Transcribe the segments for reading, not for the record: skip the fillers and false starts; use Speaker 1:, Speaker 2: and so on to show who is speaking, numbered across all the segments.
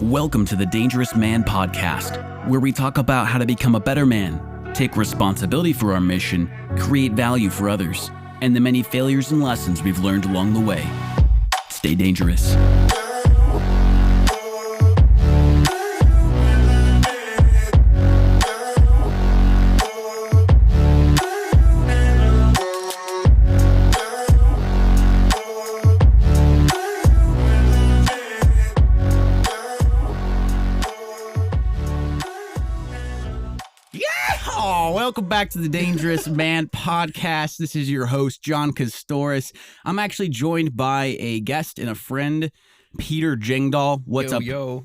Speaker 1: Welcome to the Dangerous Man Podcast, where we talk about how to become a better man, take responsibility for our mission, create value for others, and the many failures and lessons we've learned along the way. Stay dangerous. Welcome back to the Dangerous Man Podcast. This is your host, John Kostohris. I'm actually joined by a guest and a friend, Peter Gjengdahl. What's up?
Speaker 2: Yo.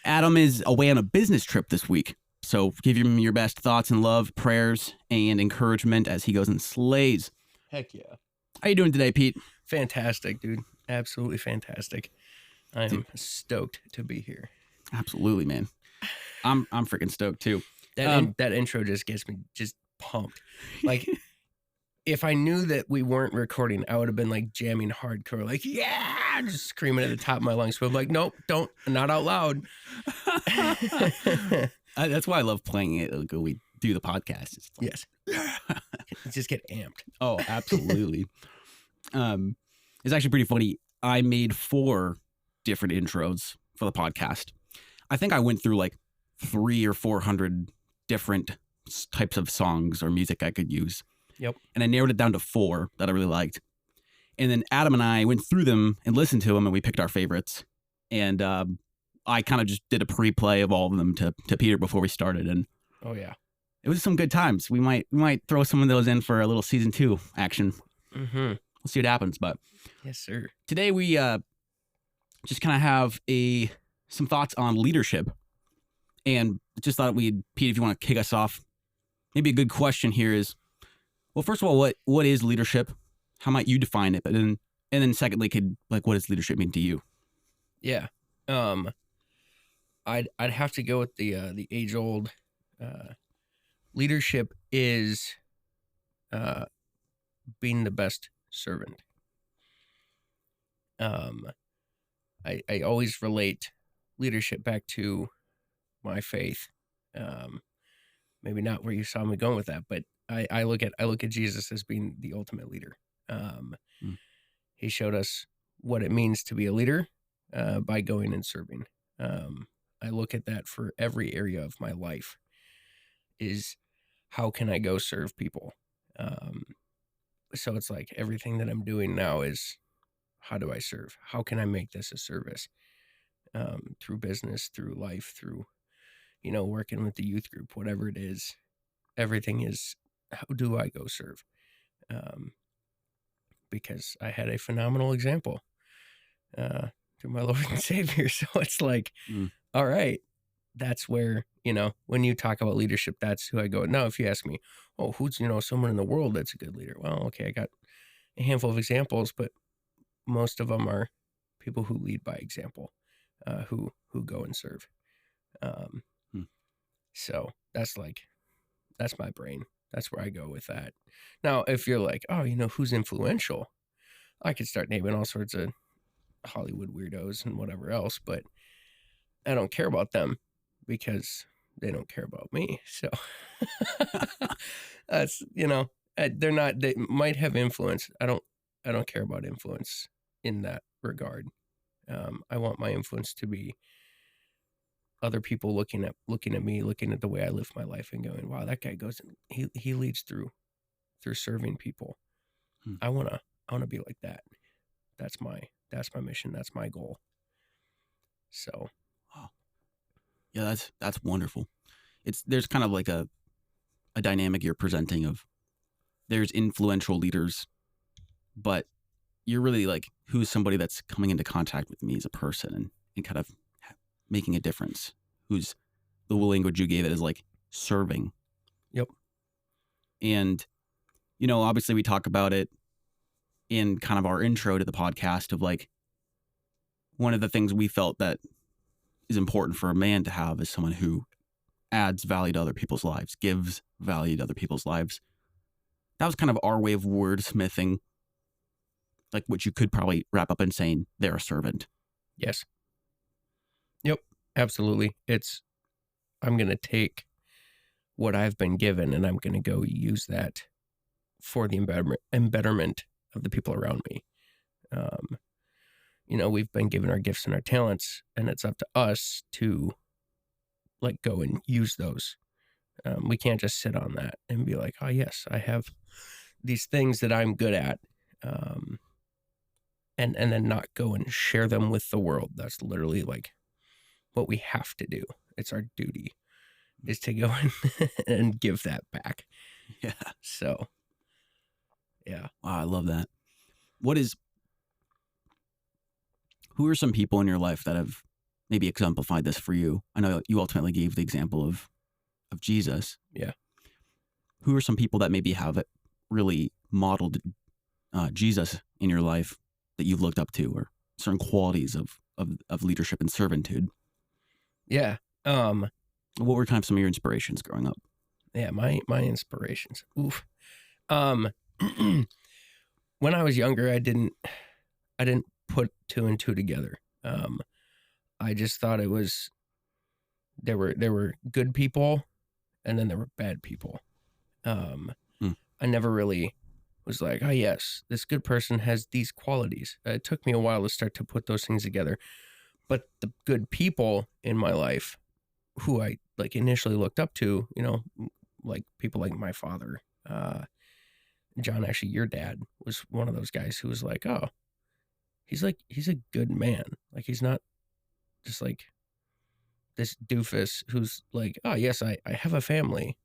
Speaker 1: Adam is away on a business trip this week, so give him your best thoughts and love, prayers, and encouragement as he goes and slays.
Speaker 2: Heck yeah.
Speaker 1: How you doing today, Pete?
Speaker 2: Fantastic, dude. Absolutely fantastic. I am stoked to be here.
Speaker 1: Absolutely, man. I'm freaking stoked too.
Speaker 2: That intro just gets me just pumped. Like, if I knew that we weren't recording, I would have been like jamming hardcore, like, yeah, just screaming at the top of my lungs. But I'm like, nope, don't, not out loud.
Speaker 1: That's why I love playing it when we do the podcast. It's like,
Speaker 2: yes. Just get amped.
Speaker 1: Oh, absolutely. It's actually pretty funny. I made 4 different intros for the podcast. I think I went through like 300 or 400 different types of songs or music I could use.
Speaker 2: Yep. And
Speaker 1: I narrowed it down to 4 that I really liked. And then Adam and I went through them and listened to them, and we picked our favorites. And I kind of just did a pre-play of all of them to Peter before we started. And
Speaker 2: oh yeah,
Speaker 1: it was some good times. We might throw some of those in for a little season 2 action.
Speaker 2: Mm-hmm.
Speaker 1: We'll see what happens. But
Speaker 2: yes, sir.
Speaker 1: Today we just kind of have some thoughts on leadership. And just thought Pete, if you want to kick us off, maybe a good question here is, well, first of all, what is leadership? How might you define it? But then, and then secondly, what does leadership mean to you?
Speaker 2: Yeah. I'd have to go with the age old, leadership is, being the best servant. I always relate leadership back to my faith. Maybe not where you saw me going with that, but I look at Jesus as being the ultimate leader. He showed us what it means to be a leader by going and serving. I look at that for every area of my life is how can I go serve people? So it's like everything that I'm doing now is how do I serve? How can I make this a service? Through business, through life, through working with the youth group, whatever it is, everything is, how do I go serve? Because I had a phenomenal example through my Lord and Savior. So it's like, all right, that's where, when you talk about leadership, that's who I go. Now, if you ask me, oh, who's, someone in the world that's a good leader? Well, okay, I got a handful of examples, but most of them are people who lead by example, who go and serve. So that's my brain. That's where I go with that. Now, if you're like, oh, who's influential? I could start naming all sorts of Hollywood weirdos and whatever else, but I don't care about them because they don't care about me. So that's, they're not, they might have influence. I don't care about influence in that regard. I want my influence to be other people looking at me, looking at the way I live my life and going, wow, that guy goes and he leads through serving people. I want to be like that. That's my mission. That's my goal. So,
Speaker 1: wow. Yeah, that's wonderful. There's kind of like a dynamic you're presenting of there's influential leaders, but you're really like, who's somebody that's coming into contact with me as a person and kind of making a difference, who's the language you gave it is like serving.
Speaker 2: Yep.
Speaker 1: And, obviously we talk about it in kind of our intro to the podcast of like, one of the things we felt that is important for a man to have is someone who adds value to other people's lives, gives value to other people's lives. That was kind of our way of wordsmithing, like what you could probably wrap up in saying they're a servant.
Speaker 2: Yes. absolutely. I'm going to take what I've been given and I'm going to go use that for the embetterment of the people around me. We've been given our gifts and our talents, and it's up to us to like go and use those. We can't just sit on that and be like, oh yes, I have these things that I'm good at, and then not go and share them with the world. That's literally like what we have to do. It's our duty is to go and give that back.
Speaker 1: Yeah.
Speaker 2: So, yeah.
Speaker 1: Wow, I love that. Who are some people in your life that have maybe exemplified this for you? I know you ultimately gave the example of Jesus.
Speaker 2: Yeah.
Speaker 1: Who are some people that maybe have really modeled Jesus in your life that you've looked up to, or certain qualities of leadership and servitude?
Speaker 2: Yeah.
Speaker 1: What were kind of some of your inspirations growing up?
Speaker 2: Yeah, my inspirations. Oof. When I was younger, I didn't put two and two together. I just thought there were good people, and then there were bad people. I never really was like, oh yes, this good person has these qualities. It took me a while to start to put those things together. But the good people in my life, who I like initially looked up to, like people like my father, John, actually your dad was one of those guys who was like, oh, he's a good man. Like he's not just like this doofus who's like, oh yes, I have a family,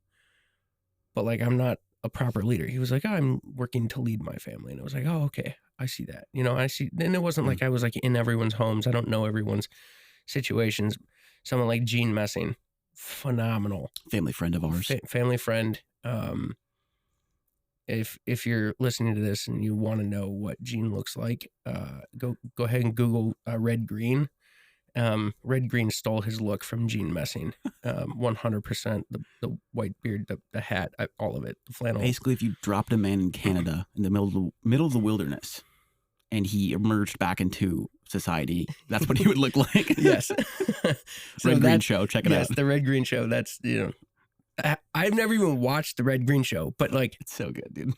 Speaker 2: but like I'm not a proper leader. He was like, oh, I'm working to lead my family. And I was like, oh, okay, I see that. I see. And it wasn't like I was like in everyone's homes. I don't know everyone's situations. Someone like Gene Messing, phenomenal.
Speaker 1: Family friend of ours.
Speaker 2: Family friend. If you're listening to this and you want to know what Gene looks like, go ahead and Google Red Green. Red Green stole his look from Gene Messing. 100%. The white beard, the hat, all of it. The flannel.
Speaker 1: Basically, if you dropped a man in Canada in the middle of the wilderness, and he emerged back into society, that's what he would look like.
Speaker 2: Yes.
Speaker 1: Red Green Show. Check it out.
Speaker 2: Yes, the Red Green Show. That's I've never even watched the Red Green Show, but like
Speaker 1: it's so good, dude.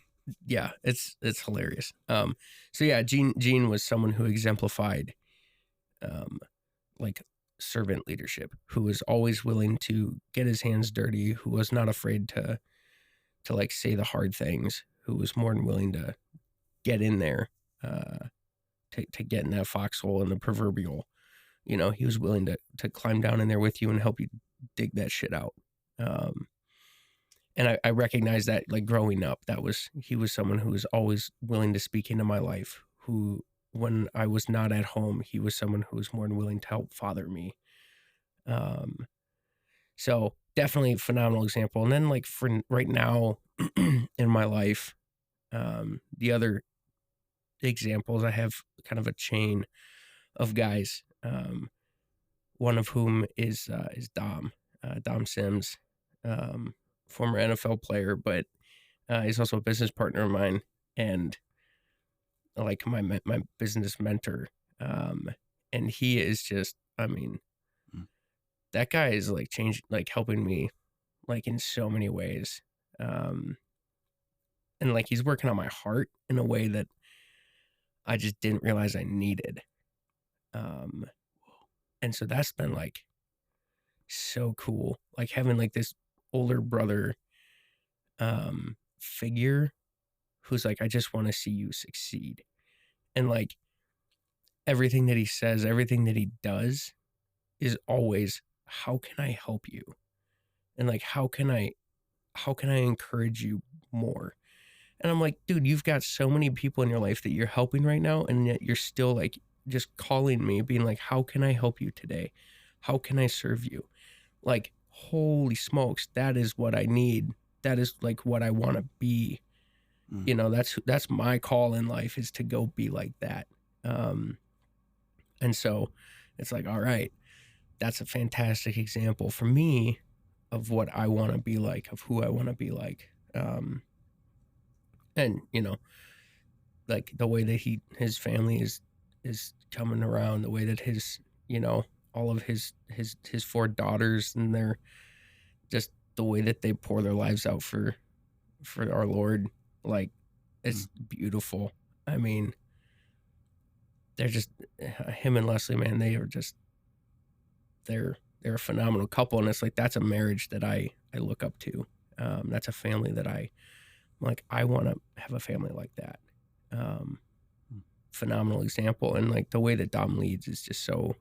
Speaker 2: Yeah, it's hilarious. So yeah, Gene was someone who exemplified, like servant leadership, who was always willing to get his hands dirty, who was not afraid to like say the hard things, who was more than willing to get in there, to get in that foxhole in the proverbial. He was willing to climb down in there with you and help you dig that shit out. And I recognized that like growing up, he was someone who was always willing to speak into my life, who, when I was not at home, he was someone who was more than willing to help father me. So definitely a phenomenal example. And then like for right now in my life, the other examples, I have kind of a chain of guys, one of whom is Dom Sims, former NFL player, but he's also a business partner of mine and like my business mentor. And he is just, that guy is like helping me like in so many ways. And like he's working on my heart in a way that I just didn't realize I needed. And so that's been like so cool. Like having like this older brother figure who's like, I just want to see you succeed. And like everything that he says, everything that he does is always, how can I help you? And like, how can I encourage you more? And I'm like, dude, you've got so many people in your life that you're helping right now. And yet you're still like just calling me, being like, how can I help you today? How can I serve you? Like, holy smokes, that is what I need. That is like what I want to be. That's my call in life, is to go be like that. And so it's like, all right, that's a fantastic example for me of what I want to be like, of who I want to be like. And like the way that his family is coming around, the way that his, all of his 4 daughters, and they're just the way that they pour their lives out for our Lord. Like, it's beautiful. I mean, they're just, him and Leslie, man, they are just, they're a phenomenal couple. And it's like, that's a marriage that I look up to. That's a family that I'm like, I want to have a family like that. Phenomenal example. And like the way that Dom leads is just so,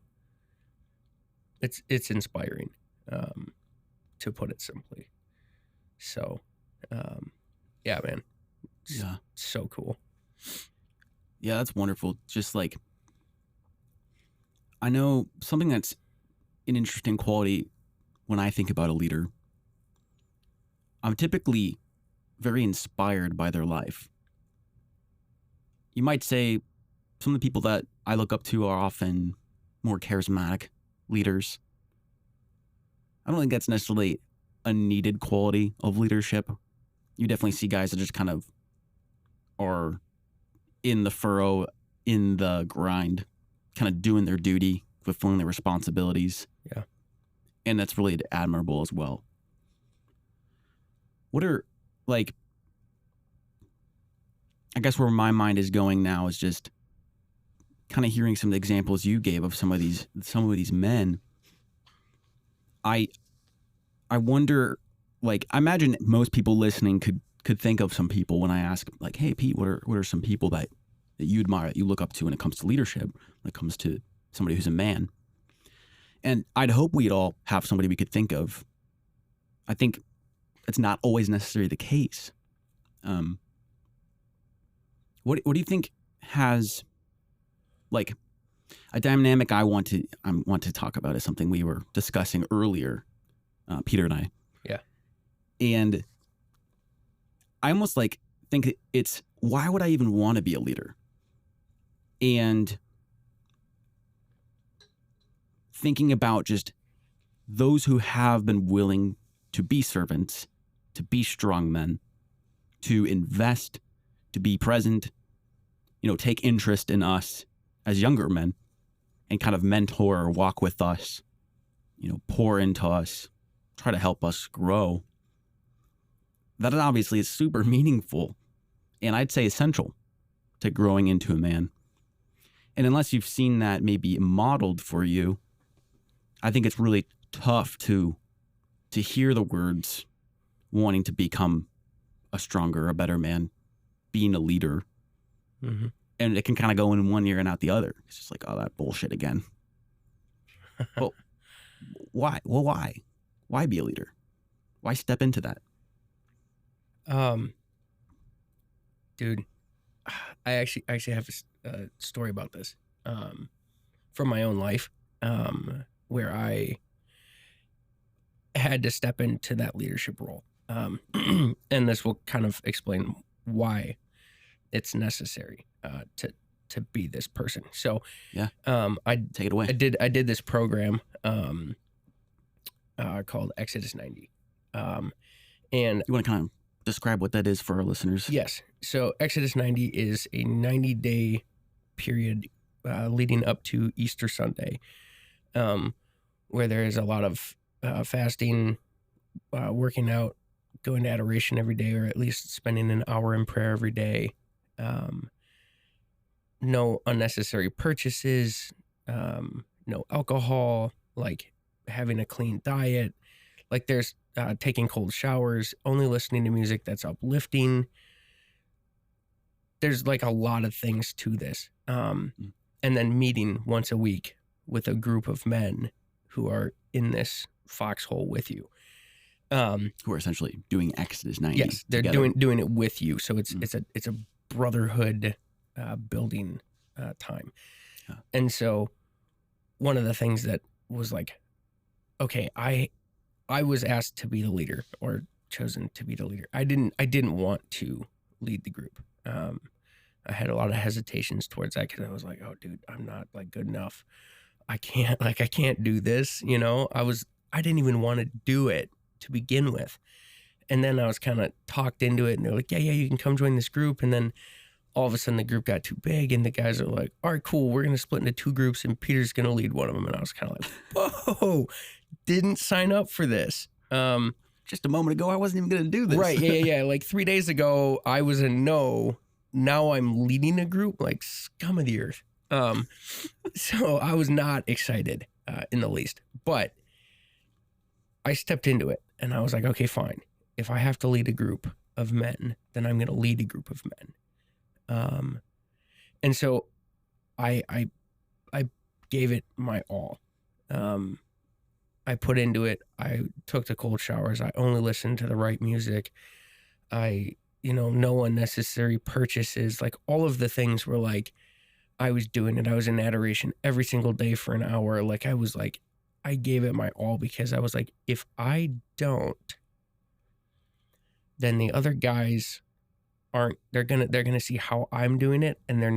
Speaker 2: it's inspiring, to put it simply. So, yeah, man.
Speaker 1: Yeah.
Speaker 2: So cool.
Speaker 1: Yeah, that's wonderful. Just like, I know something that's an interesting quality when I think about a leader. I'm typically very inspired by their life. You might say some of the people that I look up to are often more charismatic leaders. I don't think that's necessarily a needed quality of leadership. You definitely see guys that just kind of are in the furrow, in the grind, kind of doing their duty, fulfilling their responsibilities.
Speaker 2: Yeah.
Speaker 1: And that's really admirable as well. What are, like, I guess where my mind is going now is just kind of hearing some of the examples you gave of some of these men. I wonder, like, I imagine most people listening could think of some people when I ask, like, hey, Pete, what are some people that you admire, that you look up to when it comes to leadership, when it comes to somebody who's a man? And I'd hope we'd all have somebody we could think of. I think it's not always necessarily the case. What do you think has, like, a dynamic I want to talk about is something we were discussing earlier, Peter and I.
Speaker 2: Yeah.
Speaker 1: And I almost like think it's, why would I even want to be a leader? And thinking about just those who have been willing to be servants, to be strong men, to invest, to be present, take interest in us as younger men and kind of mentor or walk with us, pour into us, try to help us grow. That obviously is super meaningful, and I'd say essential to growing into a man. And unless you've seen that maybe modeled for you, I think it's really tough to hear the words wanting to become a stronger, a better man, being a leader.
Speaker 2: Mm-hmm.
Speaker 1: And it can kind of go in one ear and out the other. It's just like, oh, that bullshit again. Well, why? Well, why? Why be a leader? Why step into that?
Speaker 2: Dude, I actually have a story about this, from my own life, where I had to step into that leadership role. And this will kind of explain why it's necessary, to be this person. So,
Speaker 1: yeah,
Speaker 2: I
Speaker 1: take it away.
Speaker 2: I did this program, called Exodus 90. And
Speaker 1: you want to kind of describe what that is for our listeners?
Speaker 2: Yes. So Exodus 90 is a 90-day period, leading up to Easter Sunday, where there is a lot of fasting, working out, going to adoration every day, or at least spending an hour in prayer every day. No unnecessary purchases, no alcohol, like having a clean diet, like there's taking cold showers, only listening to music that's uplifting. There's like a lot of things to this. And then meeting once a week with a group of men who are in this foxhole with you.
Speaker 1: Who are essentially doing Exodus 90.
Speaker 2: Yes, they're
Speaker 1: together.
Speaker 2: doing it with you. So it's a brotherhood building time.
Speaker 1: Yeah.
Speaker 2: And so one of the things that was like, okay, I was asked to be the leader, or chosen to be the leader. I didn't want to lead the group. I had a lot of hesitations towards that because I was like, oh dude, I'm not like good enough. I can't do this. I didn't even want to do it to begin with. And then I was kind of talked into it, and they're like, yeah, you can come join this group. And then all of a sudden the group got too big and the guys are like, all right, cool, we're going to split into 2 groups and Peter's going to lead one of them. And I was kind of like, whoa, didn't sign up for this.
Speaker 1: Just a moment ago, I wasn't even going to do this.
Speaker 2: Right. Yeah. Like 3 days ago, I was a no. Now I'm leading a group, like scum of the earth. So I was not excited in the least, but I stepped into it and I was like, okay, fine. If I have to lead a group of men, then I'm going to lead a group of men. And so I gave it my all. I put into it. I took the cold showers. I only listened to the right music. No unnecessary purchases. Like all of the things were like, I was doing it. I was in adoration every single day for an hour. Like I gave it my all because I was like, if I don't, then the other guys aren't, they're gonna see how I'm doing it and they're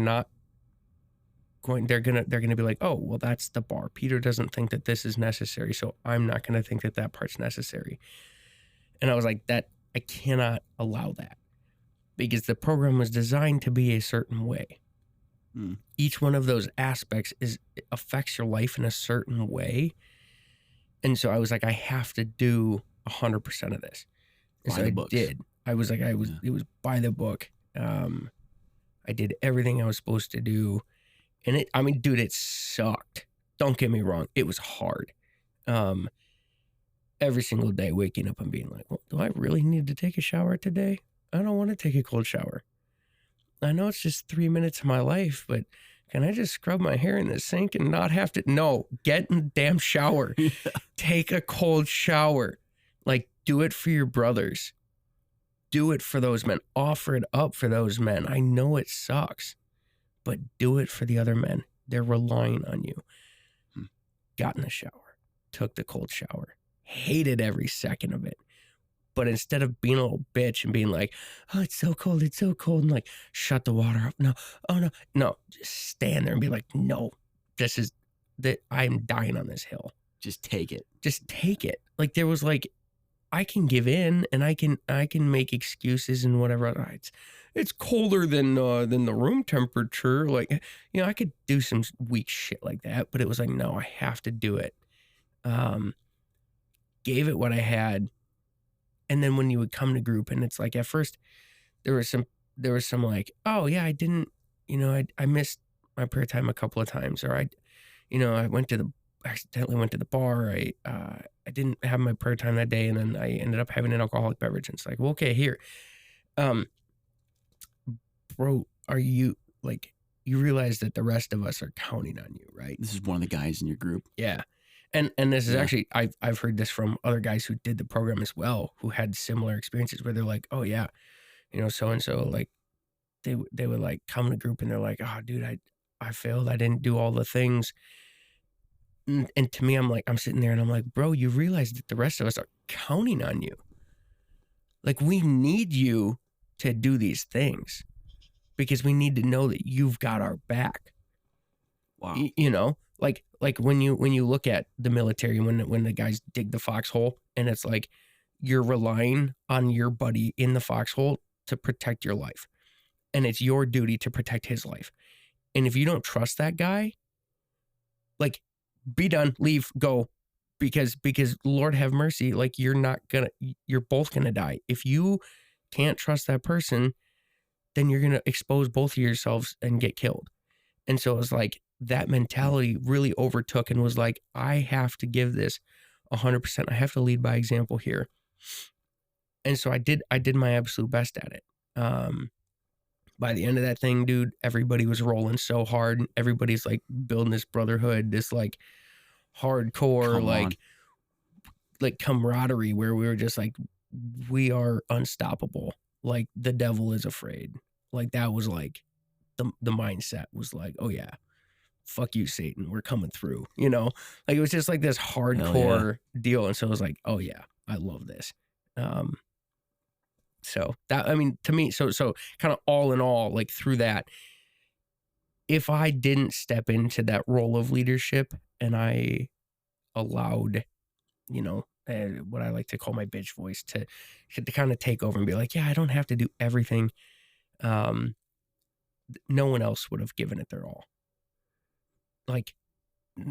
Speaker 2: gonna be like, oh, well, that's the bar. Peter doesn't think that this is necessary, so I'm not gonna think that that part's necessary. And I was like, that I cannot allow that because the program was designed to be a certain way. Each one of those aspects affects your life in a certain way. And so I was like, I have to do 100% of this. And so I did. I was like, it was by the book. I did everything I was supposed to do. And dude, it sucked. Don't get me wrong. It was hard. Every single day waking up and being like, well, do I really need to take a shower today? I don't want to take a cold shower. I know it's just 3 minutes of my life, but can I just scrub my hair in the sink and not have to? No, get in the damn shower. Yeah. Take a cold shower. Like, do it for your brothers. Do it for those men. Offer it up for those men. I know it sucks, but do it for the other men. They're relying on you. Got in the shower. Took the cold shower. Hated every second of it. But instead of being a little bitch and being like, oh, it's so cold, and like, shut the water up. No, oh no, just stand there and be like, no, I'm dying on this hill.
Speaker 1: Just take it.
Speaker 2: Just take it. Like there was like, I can give in and I can make excuses and whatever. It's colder than the room temperature. Like, I could do some weak shit like that, but it was like, no, I have to do it. Gave it what I had. And then when you would come to group and it's like, at first there was some like, oh yeah, I didn't, I missed my prayer time a couple of times, or I accidentally went to the bar. I didn't have my prayer time that day. And then I ended up having an alcoholic beverage. And it's like, well, okay, here, bro, are you like, you realize that the rest of us are counting on you, right?
Speaker 1: This is one of the guys in your group.
Speaker 2: Yeah. And this is actually, I've heard this from other guys who did the program as well, who had similar experiences where they're like, oh yeah, so-and-so, like they would like come to group and they're like, oh dude, I failed. I didn't do all the things. And to me, I'm sitting there and I'm like, bro, you realize that the rest of us are counting on you. Like we need you to do these things because we need to know that you've got our back.
Speaker 1: Wow.
Speaker 2: Like when you look at the military, when the guys dig the foxhole and it's like you're relying on your buddy in the foxhole to protect your life, and it's your duty to protect his life. And if you don't trust that guy, like be done, leave, go, because Lord have mercy, like you're both gonna die. If you can't trust that person, then you're gonna expose both of yourselves and get killed. And so it was like, that mentality really overtook and was like, I have to give this 100%. I have to lead by example here. And so I did my absolute best at it. By the end of that thing, dude, everybody was rolling so hard. Everybody's like building this brotherhood, this like hardcore, like camaraderie where we were just like, we are unstoppable. Like the devil is afraid. Like that was like the mindset was like, oh yeah, fuck you, Satan, we're coming through, like it was just like this hardcore deal. And so it was like, oh yeah, I love this. So that, to me, so kind of all in all, like through that, if I didn't step into that role of leadership and I allowed, what I like to call my bitch voice to kind of take over and be like, yeah, I don't have to do everything. no one else would have given it their all. Like,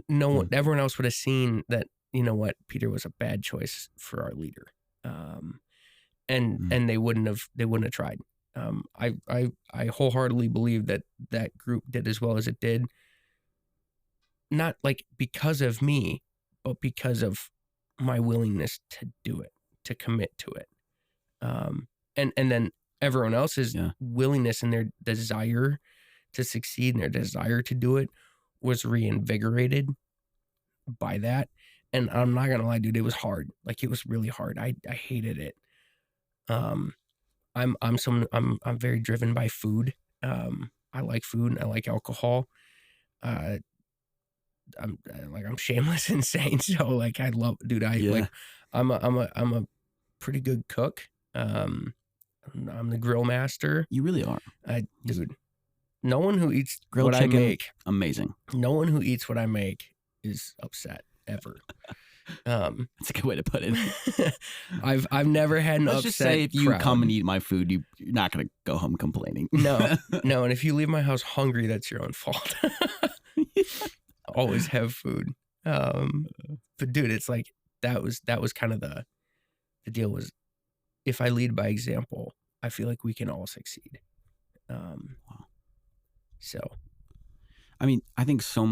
Speaker 2: no one, everyone else would have seen that, you know what, Peter was a bad choice for our leader. And they wouldn't have tried. I wholeheartedly believe that group did as well as it did, not like because of me, but because of my willingness to do it, to commit to it. And then everyone else's willingness and their desire to succeed and their desire to do it was reinvigorated by that. And I'm not gonna lie, dude, it was hard. Like, it was really hard. I hated it. I'm very driven by food. I like food and I like alcohol. I'm shameless insane. So like, I love, dude, I'm a pretty good cook. I'm the grill master.
Speaker 1: You really are.
Speaker 2: Dude, no one who eats
Speaker 1: grilled
Speaker 2: what
Speaker 1: chicken,
Speaker 2: I make,
Speaker 1: amazing.
Speaker 2: No one who eats what I make is upset ever.
Speaker 1: That's a good way to put it.
Speaker 2: I've never had an
Speaker 1: Let's
Speaker 2: upset
Speaker 1: just say if you
Speaker 2: crowd.
Speaker 1: come and eat my food, you're not going to go home complaining.
Speaker 2: No. And if you leave my house hungry, that's your own fault. Always have food. But dude, it's like, that was kind of the deal was, if I lead by example, I feel like we can all succeed. Wow. So,
Speaker 1: I mean, I think so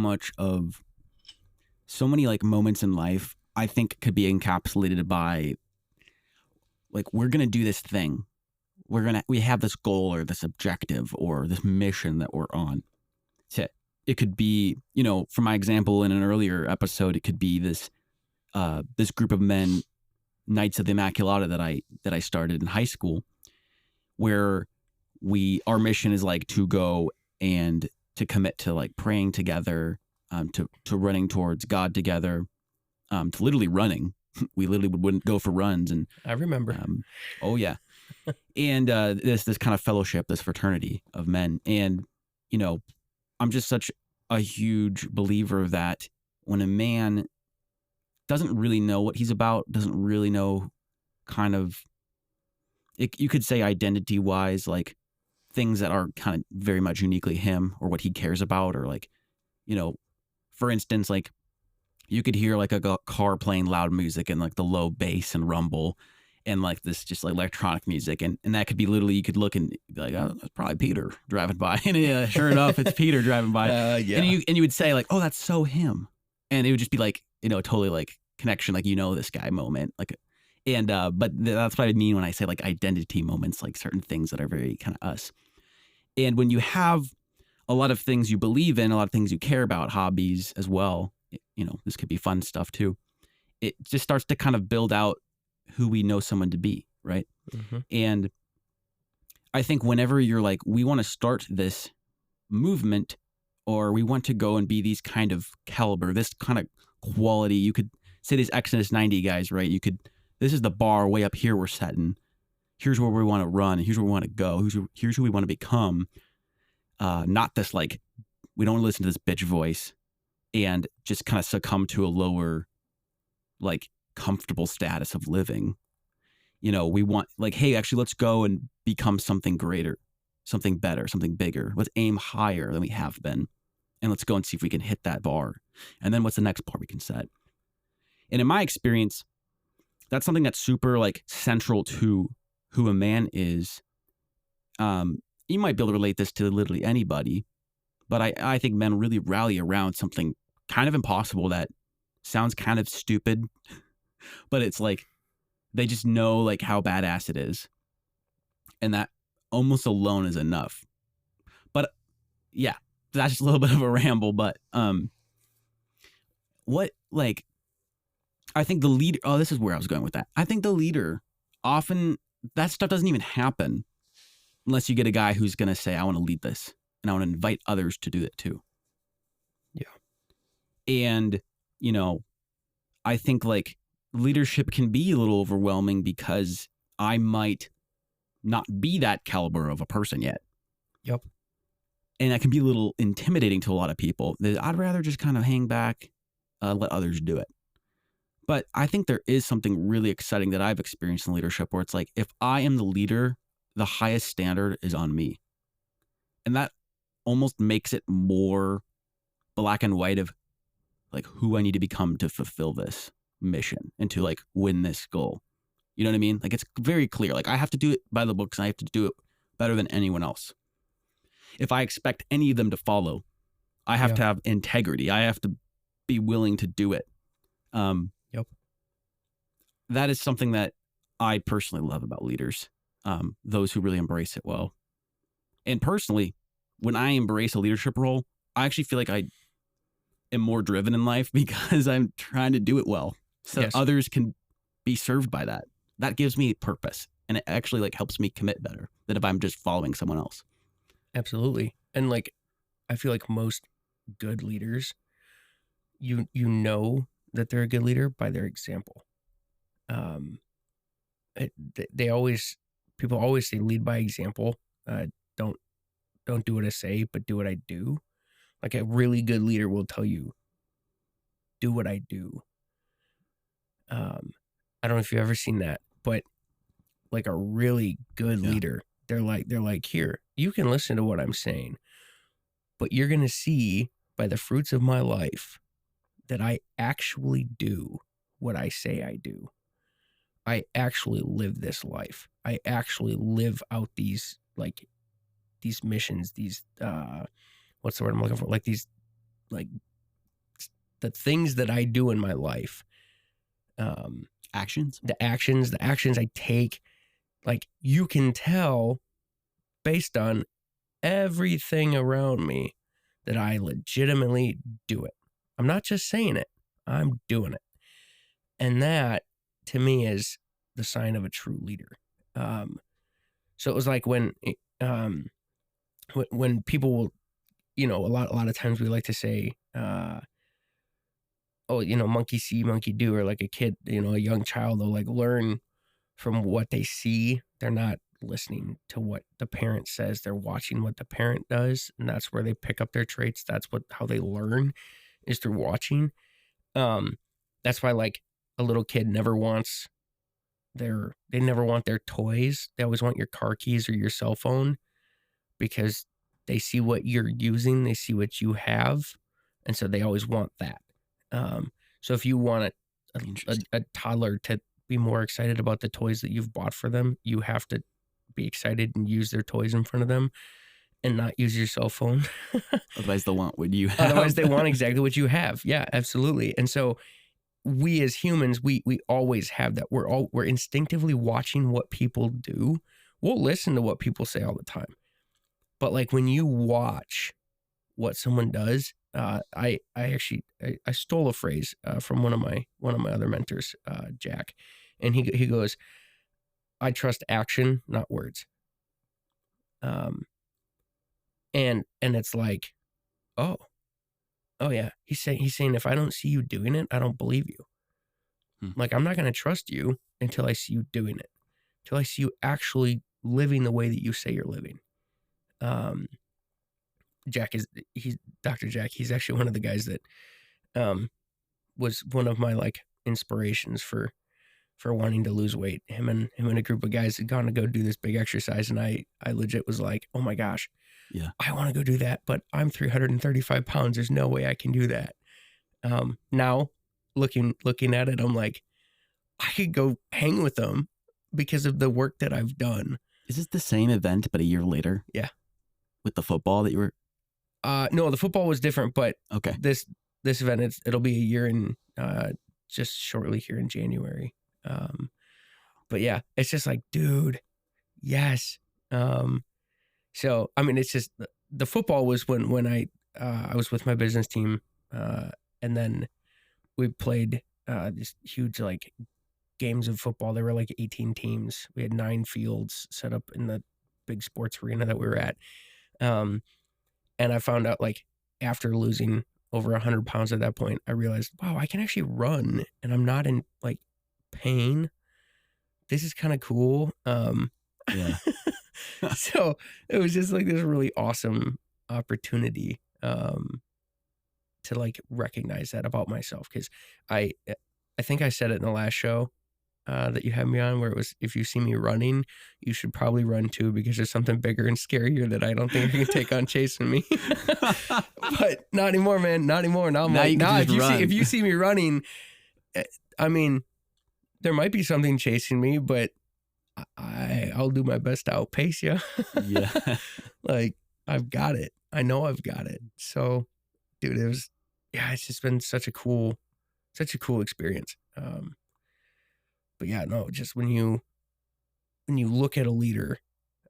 Speaker 1: many like moments in life, I think could be encapsulated by like, we're going to do this thing. We have this goal or this objective or this mission that we're on. It could be, you know, for my example in an earlier episode, it could be this group of men, Knights of the Immaculata that I started in high school, where our mission is like to go and to commit to like praying together, to running towards God together, to literally running. We literally wouldn't go for runs. And
Speaker 2: I remember.
Speaker 1: Oh yeah. And this kind of fellowship, this fraternity of men. And, you know, I'm just such a huge believer that when a man doesn't really know what he's about, doesn't really know kind of, you could say identity wise, like things that are kind of very much uniquely him or what he cares about, or like, you know, for instance, like you could hear like a car playing loud music and like the low bass and rumble and like this just like electronic music. And that could be literally, you could look and be like, oh, that's probably Peter driving by. And yeah, sure enough, it's Peter driving by.
Speaker 2: Yeah.
Speaker 1: And you would say like, oh, that's so him. And it would just be like, you know, totally like connection, like, you know, this guy moment. Like, and, but that's what I mean when I say like identity moments, like certain things that are very kind of us. And when you have a lot of things you believe in, a lot of things you care about, hobbies as well, you know, this could be fun stuff too. It just starts to kind of build out who we know someone to be, right? Mm-hmm. And I think whenever you're like, we want to start this movement, or we want to go and be these kind of caliber, this kind of quality, you could say these Exodus 90 guys, right? This is the bar way up here we're setting. Here's where we want to run. Here's where we want to go. Here's who we want to become. Not this like, we don't listen to this bitch voice and just kind of succumb to a lower, like, comfortable status of living. You know, we want like, hey, actually, let's go and become something greater, something better, something bigger. Let's aim higher than we have been. And let's go and see if we can hit that bar. And then what's the next bar we can set? And in my experience, that's something that's super like central to who a man is. You might be able to relate this to literally anybody, but I think men really rally around something kind of impossible that sounds kind of stupid, but it's like they just know like how badass it is, and that almost alone is enough. But yeah, that's just a little bit of a ramble. But what, like, I think the leader, oh, this is where I was going with that. I think the leader, often that stuff doesn't even happen unless you get a guy who's going to say, I want to lead this and I want to invite others to do it too. Yeah. And, you know, I think like leadership can be a little overwhelming because I might not be that caliber of a person yet.
Speaker 2: Yep.
Speaker 1: And that can be a little intimidating to a lot of people. I'd rather just kind of hang back, let others do it. But I think there is something really exciting that I've experienced in leadership where it's like, if I am the leader, the highest standard is on me. And that almost makes it more black and white of like who I need to become to fulfill this mission and to like win this goal. You know what I mean? Like it's very clear. Like I have to do it by the books and I have to do it better than anyone else. If I expect any of them to follow, I have to have integrity. I have to be willing to do it.
Speaker 2: Yep.
Speaker 1: That is something that I personally love about leaders. Those who really embrace it well. And personally, when I embrace a leadership role, I actually feel like I am more driven in life because I'm trying to do it well. So others can be served by that. That gives me purpose. And it actually like helps me commit better than if I'm just following someone else.
Speaker 2: Absolutely. And like, I feel like most good leaders, you know that they're a good leader by their example. People always say lead by example. Don't do what I say, but do what I do. Like a really good leader will tell you, do what I do. I don't know if you've ever seen that, but like a really good leader, they're like, here, you can listen to what I'm saying, but you're going to see by the fruits of my life that I actually do what I say I do. I actually live this life. I actually live out these missions, these, what's the word I'm looking for? Like these, like the things that I do in my life.
Speaker 1: Actions?
Speaker 2: The actions I take, like you can tell based on everything around me that I legitimately do it. I'm not just saying it, I'm doing it. And that to me is the sign of a true leader. So it was like when people will, you know, a lot of times we like to say, oh, you know, monkey see, monkey do, or like a kid, you know, a young child, they'll like learn from what they see. They're not listening to what the parent says. They're watching what the parent does. And that's where they pick up their traits. That's how they learn, is through watching. That's why like a little kid never wants they never want their toys. They always want your car keys or your cell phone because they see what you're using. They see what you have. And so they always want that. So if you want a toddler to be more excited about the toys that you've bought for them, you have to be excited and use their toys in front of them and not use your cell phone.
Speaker 1: Otherwise they'll want what you have.
Speaker 2: Otherwise they want exactly what you have. Yeah, absolutely. And so we as humans, we always have that. We're instinctively watching what people do. We'll listen to what people say all the time. But like when you watch what someone does, I stole a phrase from one of my other mentors, Jack, and he goes, "I trust action, not words." And it's like, oh yeah, he's saying if I don't see you doing it, I don't believe you. Like I'm not going to trust you until I see you doing it, until I see you actually living the way that you say you're living. Dr. Jack. He's actually one of the guys that was one of my like inspirations for wanting to lose weight. Him and a group of guys had gone to go do this big exercise, and I legit was like, oh my gosh, yeah, I want to go do that, but I'm 335 pounds. There's no way I can do that. Now looking at it, I'm like, I could go hang with them because of the work that I've done.
Speaker 1: Is this the same event, but a year later?
Speaker 2: Yeah.
Speaker 1: With the football that you were?
Speaker 2: No, the football was different, but
Speaker 1: okay.
Speaker 2: This event, it'll be a year in, just shortly here in January. But yeah, it's just like, dude, yes. So, I mean, it's just the football was when I was with my business team, and then we played these huge like games of football. There were like 18 teams. We had 9 fields set up in the big sports arena that we were at. And I found out like after losing over 100 pounds at that point, I realized, wow, I can actually run and I'm not in like pain. This is kind of cool.
Speaker 1: Yeah.
Speaker 2: So it was just like this really awesome opportunity to like recognize that about myself. Cause I think I said it in the last show. that you had me on, where it was, if you see me running, you should probably run too, because there's something bigger and scarier that I don't think I can take on chasing me. But not anymore, man. Not anymore. Now I'm
Speaker 1: Now
Speaker 2: like,
Speaker 1: you can
Speaker 2: nah,
Speaker 1: just run.
Speaker 2: if you see me running, I mean, there might be something chasing me, but I'll do my best to outpace you.
Speaker 1: Yeah.
Speaker 2: Like, I've got it. I know I've got it. So, dude, it's just been such a cool experience. But yeah, no, just when you look at a leader,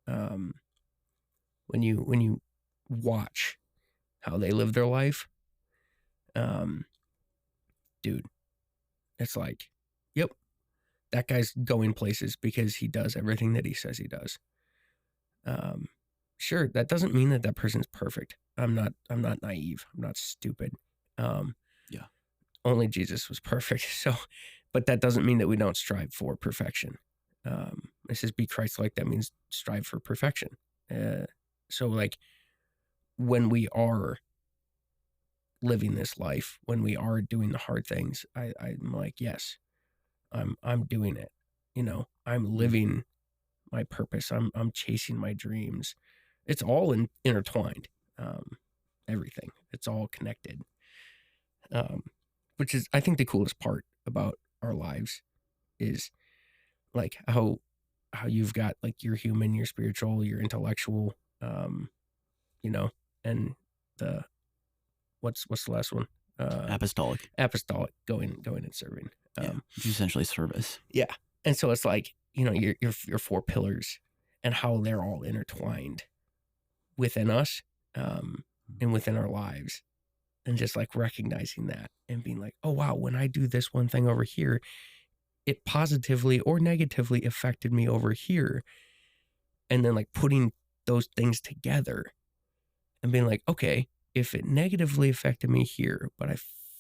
Speaker 2: when you watch how they live their life, dude, it's like, yep, that guy's going places because he does everything that he says he does. Sure, that doesn't mean that person's perfect. I'm not naive. I'm not stupid.
Speaker 1: Yeah.
Speaker 2: Only Jesus was perfect. So, but that doesn't mean that we don't strive for perfection. It says be Christ-like. That means strive for perfection. So like, when we are living this life, when we are doing the hard things, I'm like, yes, I'm doing it. You know, I'm living my purpose. I'm chasing my dreams. It's all intertwined. Everything. It's all connected. Which is, I think, the coolest part about our lives is like how you've got like your human, your spiritual, your intellectual, you know, and the what's the last one?
Speaker 1: Apostolic.
Speaker 2: Going and serving.
Speaker 1: Which is essentially service.
Speaker 2: Yeah. And so it's like, you know, your four pillars and how they're all intertwined within us, and within our lives. And just like recognizing that and being like, oh, wow, when I do this one thing over here, it positively or negatively affected me over here. And then like putting those things together and being like, okay, if it negatively affected me here, but I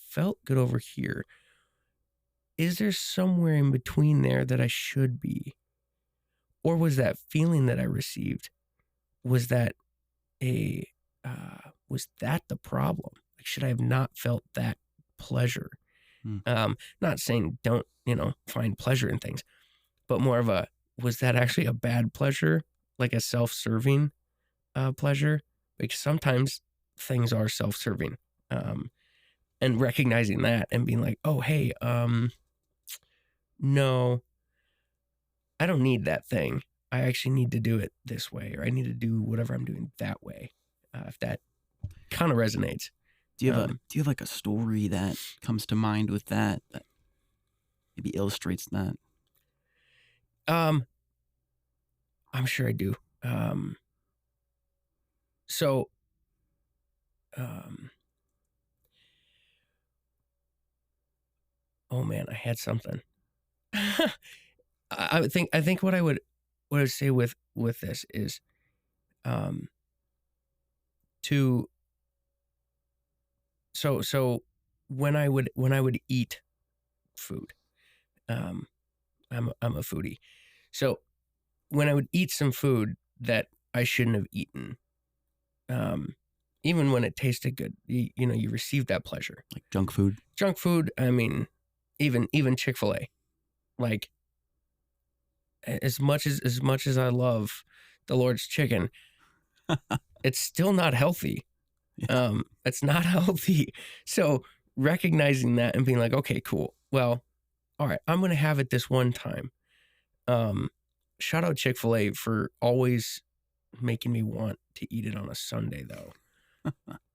Speaker 2: felt good over here, is there somewhere in between there that I should be? Or was that feeling that I received, was that the problem? Like, should I have not felt that pleasure? Not saying don't, find pleasure in things, but more of a, was that actually a bad pleasure? Like a self-serving pleasure? Because sometimes things are self-serving. And recognizing that and being like, oh, hey, no, I don't need that thing. I actually need to do it this way, or I need to do whatever I'm doing that way. If that kind of resonates.
Speaker 1: Do you have like a story that comes to mind with that maybe illustrates that?
Speaker 2: I'm sure I do. Oh man, I had something. I think what I would say with this is, so when I would eat food, I'm a foodie. So when I would eat some food that I shouldn't have eaten, even when it tasted good, you receive that pleasure.
Speaker 1: Like junk food.
Speaker 2: I mean, even Chick-fil-A, like as much as I love the Lord's chicken, it's still not healthy. Yeah. It's not healthy. So recognizing that and being like, okay, cool. Well, all right, I'm going to have it this one time. Shout out Chick-fil-A for always making me want to eat it on a Sunday, though.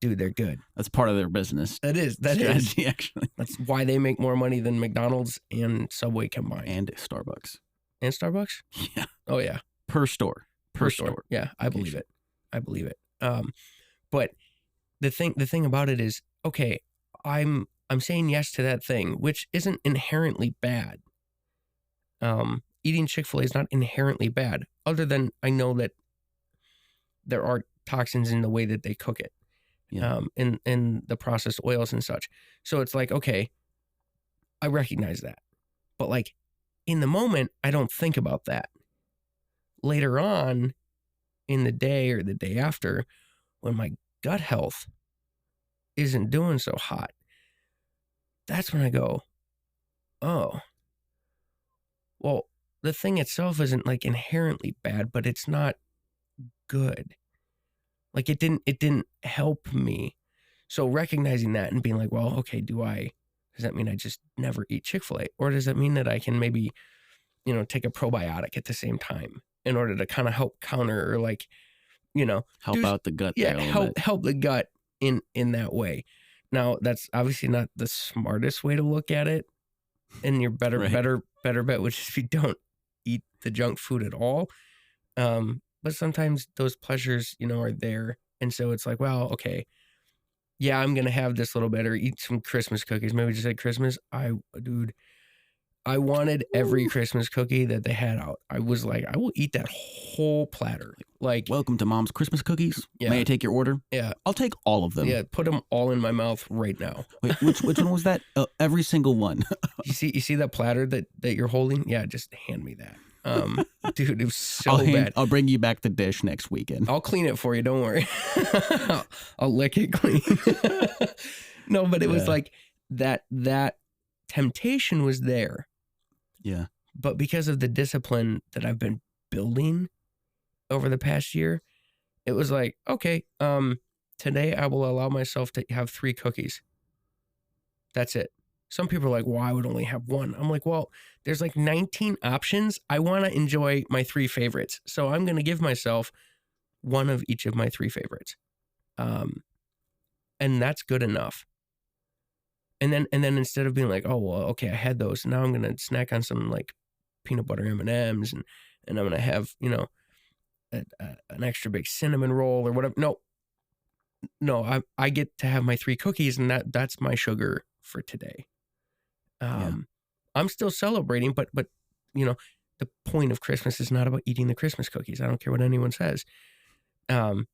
Speaker 2: Dude, they're good.
Speaker 1: That's part of their business.
Speaker 2: That is
Speaker 1: strategy, actually.
Speaker 2: That's why they make more money than McDonald's and Subway combined.
Speaker 1: And Starbucks.
Speaker 2: And Starbucks?
Speaker 1: Yeah.
Speaker 2: Oh, yeah.
Speaker 1: Per store.
Speaker 2: Yeah, I believe it. But the thing about it is, okay, I'm saying yes to that thing, which isn't inherently bad. Eating Chick-fil-A is not inherently bad, other than I know that there are toxins in the way that they cook it, in the processed oils and such. So it's like, okay, I recognize that, but like in the moment, I don't think about that. Later on in the day or the day after, when my gut health isn't doing so hot, that's when I go, oh, Well, the thing itself isn't like inherently bad, but it's not good. Like it didn't help me. So recognizing that and being like, well, okay, does that mean I just never eat Chick-fil-A? Or does that mean that I can maybe, take a probiotic at the same time in order to kind of help counter or like,
Speaker 1: Help out the gut there a little bit.
Speaker 2: help the gut in that way. Now, that's obviously not the smartest way to look at it. And your better bet would just be don't eat the junk food at all. But sometimes those pleasures, are there. And so it's like, well, okay, yeah, I'm going to have this little bit or eat some Christmas cookies. Maybe just at Christmas. I wanted every Christmas cookie that they had out. I was like, I will eat that whole platter. Like,
Speaker 1: welcome to Mom's Christmas cookies.
Speaker 2: Yeah.
Speaker 1: May I take your order?
Speaker 2: Yeah.
Speaker 1: I'll take all of them.
Speaker 2: Yeah, put them all in my mouth right now.
Speaker 1: Wait, which one was that? Every single one.
Speaker 2: You see that platter that you're holding? Yeah, just hand me that. Dude, it was so bad.
Speaker 1: I'll bring you back the dish next weekend.
Speaker 2: I'll clean it for you. Don't worry. I'll lick it clean. No, but it was like that temptation was there.
Speaker 1: Yeah.
Speaker 2: But because of the discipline that I've been building over the past year, it was like, okay, today I will allow myself to have 3 cookies. That's it. Some people are like, well, I would only have 1. I'm like, well, there's like 19 options. I want to enjoy my 3 favorites. So I'm going to give myself 1 of each of my 3 favorites. And that's good enough. And then instead of being like, oh, well, okay, I had those. Now I'm going to snack on some like peanut butter M&Ms and I'm going to have, an extra big cinnamon roll or whatever. No, I get to have my 3 cookies and that's my sugar for today. I'm still celebrating, but the point of Christmas is not about eating the Christmas cookies. I don't care what anyone says. So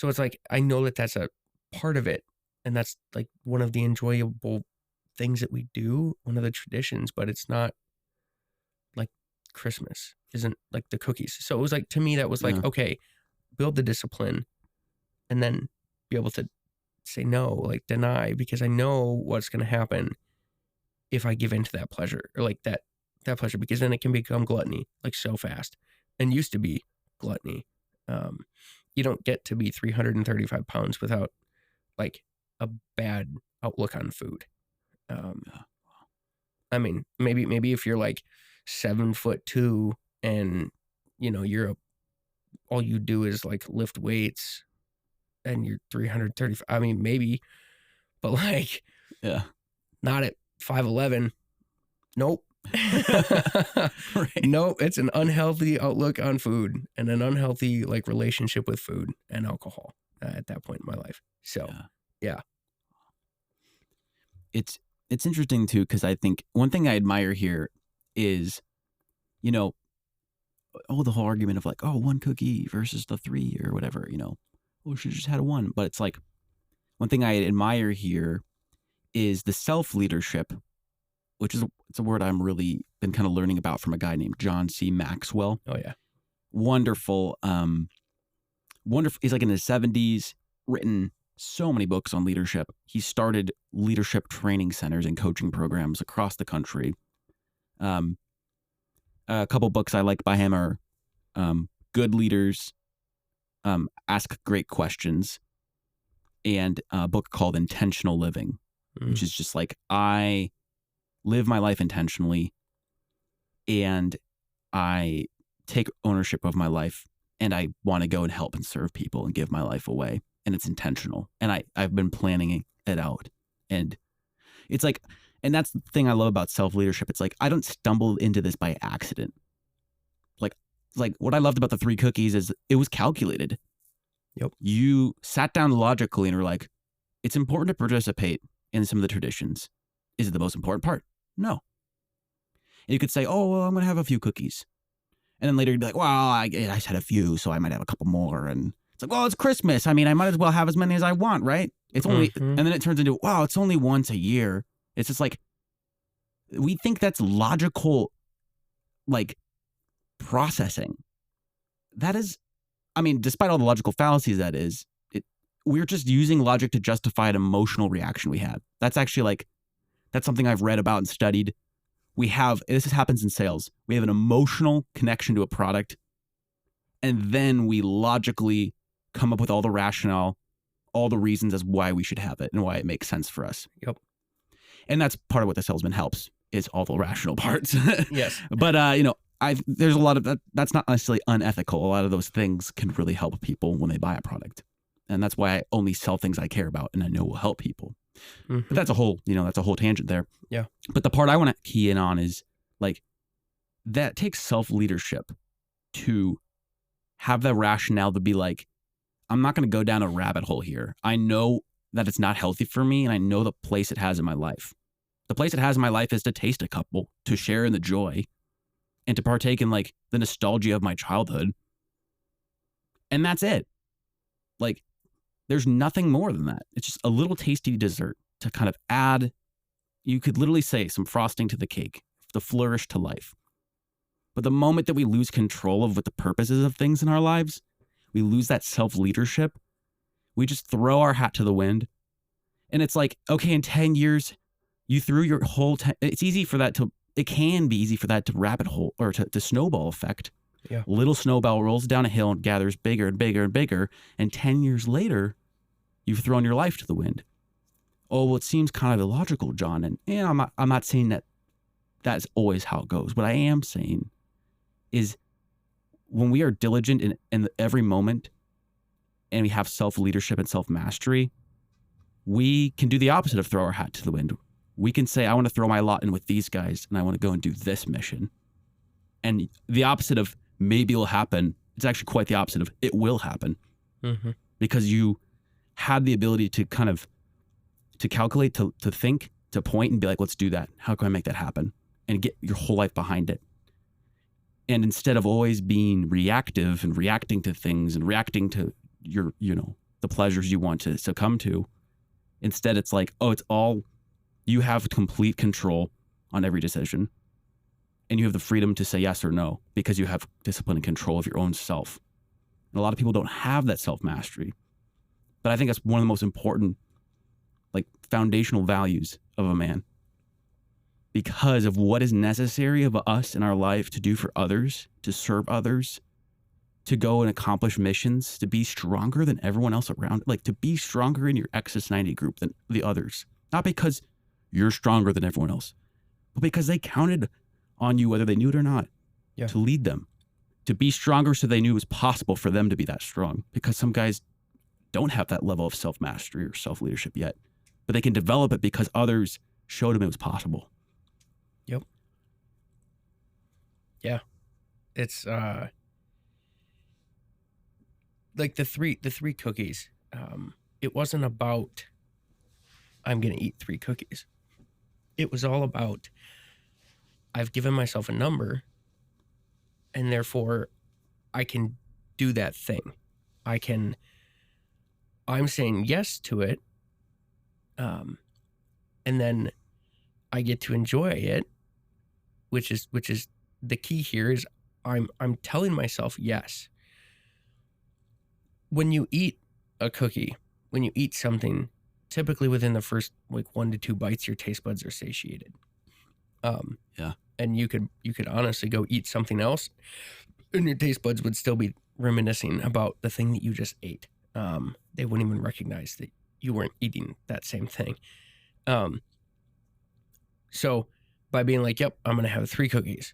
Speaker 2: it's like, I know that that's a part of it. And that's like one of the enjoyable things that we do, one of the traditions, but it's not like Christmas isn't like the cookies. So it was like, to me, that was like, okay, build the discipline and then be able to say no, like deny, because I know what's going to happen if I give into that pleasure or like that pleasure, because then it can become gluttony like so fast and used to be gluttony. You don't get to be 335 pounds without like a bad outlook on food. I mean, maybe if you're like 7'2" and you're all you do is like lift weights and you're 335. I mean, maybe, but like, not at 5'11". Nope.
Speaker 1: Right.
Speaker 2: Nope. It's an unhealthy outlook on food and an unhealthy like relationship with food and alcohol at that point in my life. So, yeah.
Speaker 1: It's interesting too, because I think one thing I admire here is, the whole argument of like, 1 cookie versus the 3 or whatever, we should just had 1. But it's like, one thing I admire here is the self-leadership, which is it's a word I'm really been kind of learning about from a guy named John C. Maxwell.
Speaker 2: Oh yeah.
Speaker 1: Wonderful. Wonderful. He's like in his 70s, written so many books on leadership. He started leadership training centers and coaching programs across the country. A couple books I like by him are Good Leaders, Ask Great Questions, and a book called Intentional Living, which is just like, I live my life intentionally and I take ownership of my life and I want to go and help and serve people and give my life away. And it's intentional. And I've been planning it out. And it's like, and that's the thing I love about self-leadership. It's like, I don't stumble into this by accident. Like what I loved about the 3 cookies is it was calculated.
Speaker 2: Yep.
Speaker 1: You sat down logically and were like, it's important to participate in some of the traditions. Is it the most important part? No. And you could say, oh, well, I'm going to have a few cookies. And then later you'd be like, well, I just had a few, so I might have a couple more. And it's like, well, it's Christmas. I mean, I might as well have as many as I want, right? It's only, and then it turns into, wow, it's only once a year. It's just like, we think that's logical, like, processing. That is, I mean, despite all the logical fallacies that is, we're just using logic to justify an emotional reaction we have. That's actually like, that's something I've read about and studied happens in sales. We have an emotional connection to a product, and then we logically come up with all the rationale, all the reasons as why we should have it and why it makes sense for us.
Speaker 2: Yep.
Speaker 1: And that's part of what the salesman helps, is all the rational parts.
Speaker 2: Yes.
Speaker 1: But there's a lot of that's not necessarily unethical. A lot of those things can really help people when they buy a product. And that's why I only sell things I care about and I know will help people.
Speaker 2: Mm-hmm.
Speaker 1: But that's a whole tangent there.
Speaker 2: Yeah.
Speaker 1: But the part I want to key in on is like that takes self-leadership to have the rationale to be like, I'm not going to go down a rabbit hole here. I know that it's not healthy for me, and I know the place it has in my life. The place it has in my life is to taste a couple, to share in the joy, and to partake in like the nostalgia of my childhood. And that's it. Like, there's nothing more than that. It's just a little tasty dessert to kind of add, you could literally say, some frosting to the cake, the flourish to life. But the moment that we lose control of what the purposes of things in our lives, we lose that self-leadership. We just throw our hat to the wind. And it's like, okay, in 10 years, you threw your whole, it's easy for that to, it can be easy for that to rabbit hole or to snowball effect.
Speaker 2: Yeah.
Speaker 1: Little snowball rolls down a hill and gathers bigger and bigger and bigger. And 10 years later, you've thrown your life to the wind. Oh, well, it seems kind of illogical, John. And I'm not saying that that's always how it goes. What I am saying is when we are diligent in every moment and we have self-leadership and self-mastery, we can do the opposite of throw our hat to the wind. We can say, I want to throw my lot in with these guys and I want to go and do this mission. And the opposite of maybe it'll happen, it's actually quite the opposite of it will happen.
Speaker 2: Mm-hmm.
Speaker 1: Because you had the ability to kind of, to calculate, to think, to point and be like, let's do that. How can I make that happen? And get your whole life behind it. And instead of always being reactive and reacting to things and reacting to your, the pleasures you want to succumb to, instead it's like, oh, it's all, you have complete control on every decision. And you have the freedom to say yes or no because you have discipline and control of your own self. And a lot of people don't have that self-mastery. But I think that's one of the most important, like, foundational values of a man. Because of what is necessary of us in our life to do for others, to serve others, to go and accomplish missions, to be stronger than everyone else around, like to be stronger in your XS90 group than the others. Not because you're stronger than everyone else, but because they counted on you, whether they knew it or not, to lead them, to be stronger so they knew it was possible for them to be that strong. Because some guys don't have that level of self-mastery or self-leadership yet, but they can develop it because others showed them it was possible.
Speaker 2: Yep. Yeah. It's like the three cookies. It wasn't about I'm going to eat 3 cookies. It was all about I've given myself a number and therefore I can do that thing. I'm saying yes to it. And then I get to enjoy it, which is the key here is I'm telling myself yes. When you eat a cookie, when you eat something, typically within the first like 1 to 2 bites, your taste buds are satiated.
Speaker 1: Yeah.
Speaker 2: And you could honestly go eat something else and your taste buds would still be reminiscing about the thing that you just ate. They wouldn't even recognize that you weren't eating that same thing. So by being like, yep, I'm going to have 3 cookies.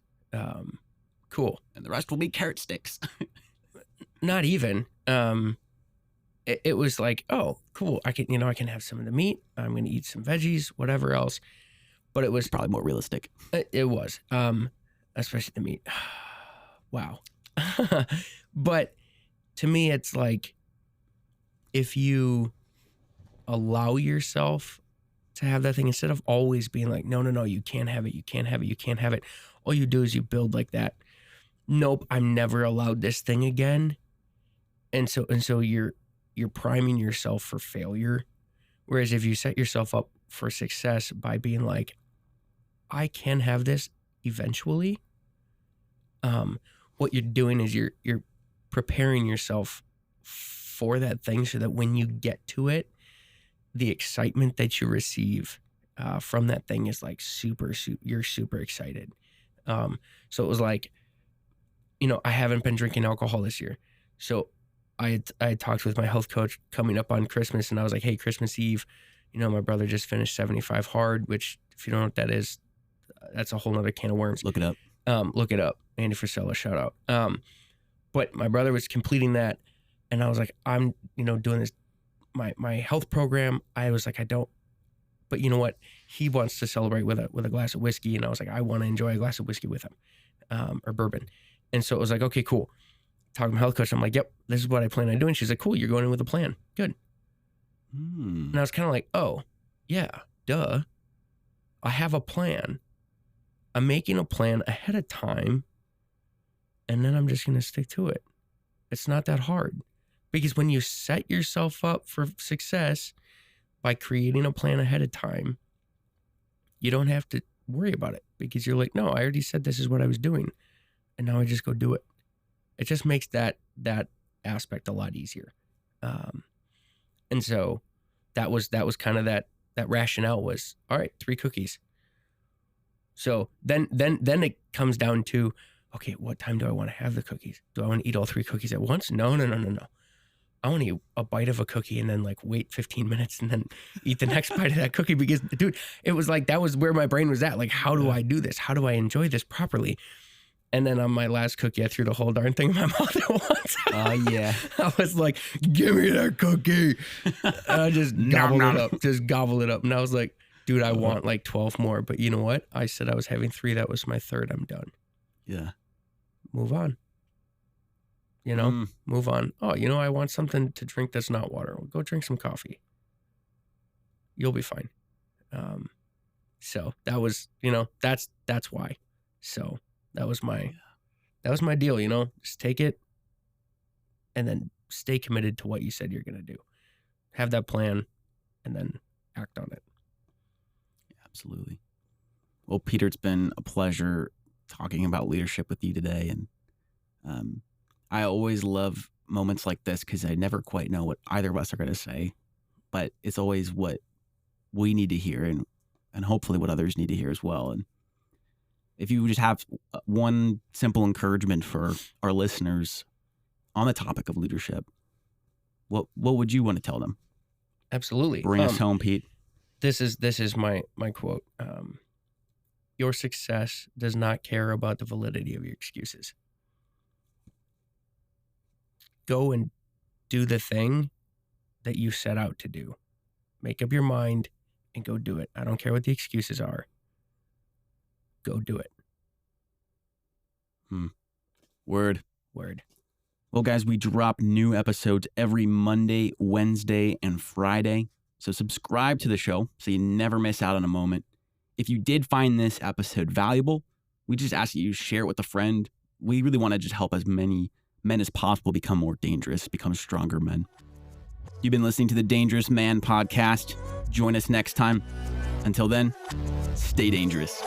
Speaker 2: Cool.
Speaker 1: And the rest will be carrot sticks.
Speaker 2: Not even. It was like, oh, cool. I can have some of the meat. I'm going to eat some veggies, whatever else. But it was
Speaker 1: probably more realistic.
Speaker 2: It was, especially the meat. Wow. But to me, it's like, if you allow yourself to have that thing, instead of always being like, no, you can't have it, you can't have it, you can't have it. All you do is you build like that. Nope, I'm never allowed this thing again. And so you're priming yourself for failure. Whereas if you set yourself up for success by being like, I can have this eventually, what you're doing is you're preparing yourself for that thing so that when you get to it, the excitement that you receive from that thing is like you're super excited. So it was like, I haven't been drinking alcohol this year. So I had talked with my health coach coming up on Christmas, and I was like, hey, Christmas Eve, my brother just finished 75 hard, which if you don't know what that is, that's a whole nother can of worms.
Speaker 1: Look it up.
Speaker 2: Look it up. Andy Frisella, shout out. But my brother was completing that, and I was like, I'm, doing this, my health program. I was like, I don't, but you know what? He wants to celebrate with a glass of whiskey, and I was like, I want to enjoy a glass of whiskey with him, or bourbon. And so it was like, okay, cool. Talking to my health coach, I'm like, yep, this is what I plan on doing. She's like, cool, you're going in with a plan. Good. And I was kind of like, oh, yeah, duh. I have a plan. I'm making a plan ahead of time, and then I'm just going to stick to it. It's not that hard. Because when you set yourself up for success by creating a plan ahead of time, you don't have to worry about it, because you're like, no, I already said this is what I was doing, and now I just go do it. It just makes that aspect a lot easier. And so that was kind of that rationale was, all right, 3 cookies. So then it comes down to, okay, what time do I want to have the cookies? Do I want to eat all 3 cookies at once? No. I want to eat a bite of a cookie and then like wait 15 minutes and then eat the next bite of that cookie, because dude, it was like, that was where my brain was at. Like, how do I do this? How do I enjoy this properly? And then on my last cookie, I threw the whole darn thing in my mouth at once.
Speaker 1: Oh, yeah.
Speaker 2: I was like, give me that cookie. And I just gobbled it up. And I was like, dude, I want like 12 more. But you know what? I said I was having 3. That was my 3rd. I'm done.
Speaker 1: Yeah.
Speaker 2: Move on. Move on. Oh, I want something to drink that's not water. Well, go drink some coffee. You'll be fine. So that was, that's why. So that was my deal, just take it and then stay committed to what you said you're going to do. Have that plan and then act on it.
Speaker 1: Absolutely. Well, Peter, it's been a pleasure talking about leadership with you today. And I always love moments like this because I never quite know what either of us are going to say, but it's always what we need to hear and hopefully what others need to hear as well. And if you just have one simple encouragement for our listeners on the topic of leadership, what would you want to tell them?
Speaker 2: Absolutely.
Speaker 1: Bring us home, Pete.
Speaker 2: This is my quote. Your success does not care about the validity of your excuses. Go and do the thing that you set out to do. Make up your mind and go do it. I don't care what the excuses are. Go do it.
Speaker 1: Word.
Speaker 2: Well,
Speaker 1: guys, we drop new episodes every Monday, Wednesday, and Friday. So subscribe to the show so you never miss out on a moment. If you did find this episode valuable, we just ask that you share it with a friend. We really want to just help as many men as possible become more dangerous, become stronger men. You've been listening to the Dangerous Man Podcast. Join us next time. Until then, stay dangerous.